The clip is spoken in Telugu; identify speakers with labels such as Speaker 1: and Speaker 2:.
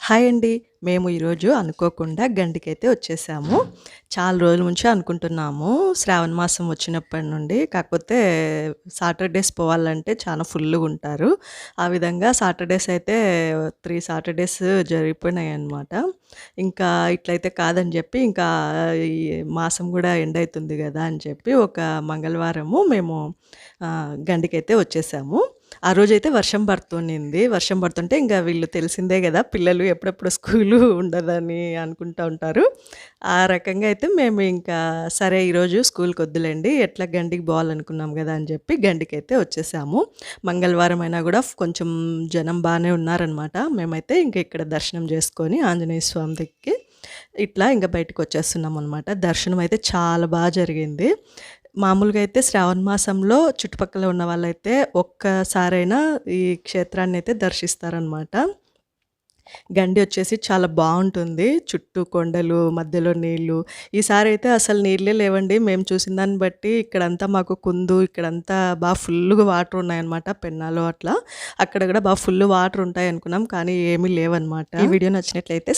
Speaker 1: హాయ్ అండి. మేము ఈరోజు అనుకోకుండా గండికైతే వచ్చేసాము. చాలా రోజుల నుంచి అనుకుంటున్నాము. శ్రావణ మాసం వచ్చినప్పటి నుండి. కాకపోతే సాటర్‌డేస్ పోవాలంటే చాలా ఫుల్లుగుంటారు. ఆ విధంగా సాటర్‌డేస్ అయితే 3 సాటర్‌డేస్ జరిగిపోయినాయన్నమాట. ఇంకా ఇట్లయితే కాదని జెప్పి ఇంకా ఈ మాసం గూడా ఎండ్ అయితుంది గదా! అని చెప్పి ఒక మంగళవారము మేము గండికైతే వచ్చేసాము. ఆ రోజైతే వర్షం పడుతున్నింది. వర్షం పడుతుంటే ఇంక వీళ్ళు తెలిసిందే గదా! పిల్లలు ఎప్పుడెప్పుడు స్కూలు ఉండదని అనుకుంటా ఉంటారు. ఆ రకంగా అయితే మేము ఇంకా సరే ఈరోజు స్కూలుకొద్దులెండి. ఎట్లా గండికి పోవాలనుకున్నాం గదా! అని జెప్పి గండికైతే వచ్చేసాము. మంగళవారం అయినా గూడా కొంచెం జనం బానే ఉన్నారనమాట. మేమైతే ఇంక ఇక్కడ దర్శనం జేసుకొని ఆంజనేయ స్వామి దగ్గరికి ఇట్లా ఇంక బయటికొచ్చేస్తున్నామనమాట. దర్శనం అయితే చాలా జరిగింది. మామూలుగా అయితే శ్రావణ మాసంలో చుట్టుపక్కల ఉన్న వాళ్ళైతే ఒక్కసారైనా ఈ క్షేత్రాన్నయితే దర్శిస్తారనమాట. గండి వచ్చేసి చాలా బావుంటుంది. చుట్టూ కొండలు, మధ్యలో నీళ్ళు. ఈసారైతే అసలు నీళ్ళే లేవండి. మేము చూసిన దాన్ని బట్టి ఇక్కడంతా మాకు కుందు, ఇక్కడంతా ఫుల్లుగా వాటర్ ఉన్నాయన్నమాట. పెన్నాలో అట్లా. అక్కడ కూడా ఫుల్ వాటర్ ఉంటాయనుకున్నాం. కానీ ఏమీ లేవన్నమాట. ఈ వీడియో నచ్చినట్లయితే